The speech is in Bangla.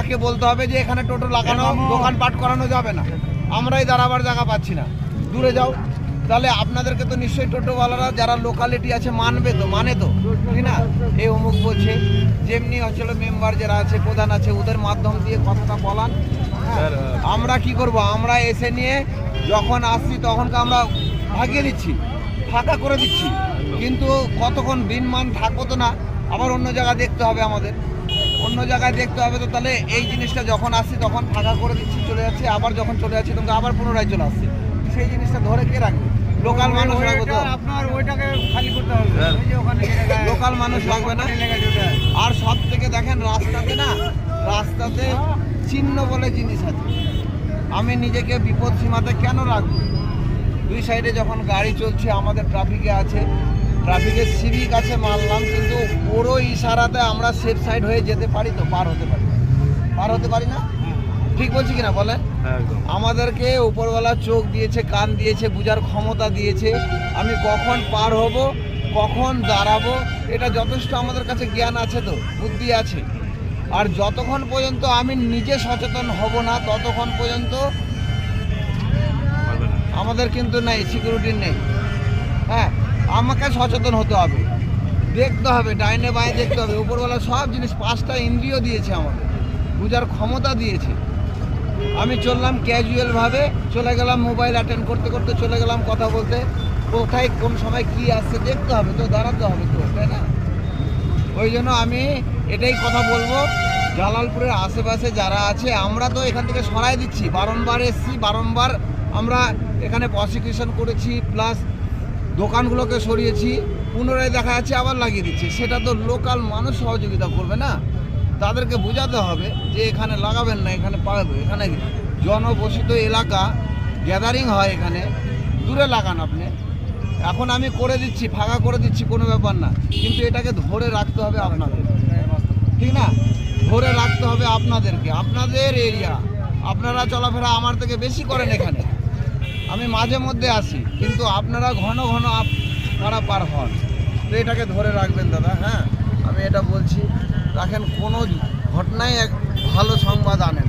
ওনাকে বলতে হবে যে এখানে টোটো লাগানো দোকানপাট করানো যাবে না, আমরাই দাঁড়াবার জায়গা পাচ্ছি না, দূরে যাও। তাহলে আপনাদেরকে তো নিশ্চয়ই টোটোওয়ালারা যারা লোকালিটি আছে মানবে তো, মানে তো, ঠিক না? এই অমুক বলছে, যেমনি হচ্ছিল মেম্বার যারা আছে, প্রধান আছে, ওদের মাধ্যম দিয়ে কথাটা বলান। আমরা কি করব, আমরা এসে নিয়ে যখন আসছি তখন আমরা ভাগিয়ে দিচ্ছি, ফাঁকা করে দিচ্ছি, কিন্তু কতক্ষণ দিনমান থাকবো তো না, আবার অন্য জায়গায় দেখতে হবে আমাদের, অন্য জায়গায় দেখতে হবে। তো তাহলে এই জিনিসটা যখন আসছি তখন ফাঁকা করে দিচ্ছি, চলে যাচ্ছে, আবার যখন চলে যাচ্ছি তখন আবার পুনরায় চলে আসছে। সেই জিনিসটা ধরে কে রাখবে? লোকাল মানুষ রাখবে তো, আপনার ওইটাকে খালি করতে হবে, ওই যে ওখানে লোকাল মানুষ লাগবে না। আর সব থেকে দেখেন রাস্তাতে না, রাস্তাতে চিহ্ন বলে জিনিস আছে। আমি নিজেকে বিপদ সীমাতে কেন রাখবো? দুই সাইডে যখন গাড়ি চলছে, আমাদের ট্রাফিকে আছে, ট্রাফিকের সিভিক আছে মানলাম, কিন্তু ওরও ইশারাতে আমরা সেফ সাইড হয়ে যেতে পারি তো, পার হতে পারি না? ঠিক বলছি কিনা বলেন? আমাদেরকে উপরওয়ালা চোখ দিয়েছে, কান দিয়েছে, বুঝার ক্ষমতা দিয়েছে, আমি কখন পার হব, কখন দাঁড়াবো, এটা যথেষ্ট আমাদের কাছে জ্ঞান আছে তো, বুদ্ধি আছে। আর যতক্ষণ পর্যন্ত আমি নিজে সচেতন হব না ততক্ষণ পর্যন্ত আমাদের কিন্তু নেই, সিকিউরিটি নেই। হ্যাঁ, আমাকে সচেতন হতে হবে, দেখতে হবে, ডাইনে বাঁয়ে দেখতে হবে। উপরওয়ালা সব জিনিস, 5টা ইন্দ্রিয় দিয়েছে আমাদের, বুঝার ক্ষমতা দিয়েছে। আমি চললাম ক্যাজুয়ালভাবে, চলে গেলাম মোবাইল অ্যাটেন্ড করতে করতে, চলে গেলাম কথা বলতে, কোথায় কোন সময় কি আসছে দেখতে হবে তো, দাঁড়াতে হবে তো, তাই না? ওই জন্য আমি এটাই কথা বলবো, জালালপুরের আশেপাশে যারা আছে, আমরা তো এখান থেকে সরাই দিচ্ছি, বারংবার এসছি, বারংবার আমরা এখানে প্রসিকিউশন করেছি, প্লাস দোকানগুলোকে সরিয়েছি, পুনরায় দেখা যাচ্ছে আবার লাগিয়ে দিচ্ছি। সেটা তো লোকাল মানুষ সহযোগিতা করবে না, তাদেরকে বোঝাতে হবে যে এখানে লাগাবেন না, এখানে পাবে, এখানে জনবসিত এলাকা, গ্যাদারিং হয়, এখানে দূরে লাগান আপনি। এখন আমি করে দিচ্ছি, ফাঁকা করে দিচ্ছি, কোনো ব্যাপার না, কিন্তু এটাকে ধরে রাখতে হবে আপনাদের, ঠিক না? ধরে রাখতে হবে আপনাদেরকে, আপনাদের এরিয়া, আপনারা চলাফেরা আমার থেকে বেশি করেন এখানে, আমি মাঝে মধ্যে আসি, কিন্তু আপনারা ঘন ঘন পার হন, তো এটাকে ধরে রাখবেন দাদা। হ্যাঁ, আমি এটা বলছি, রাখেন, কোনো ঘটনায় এক ভালো সংবাদ আনেন।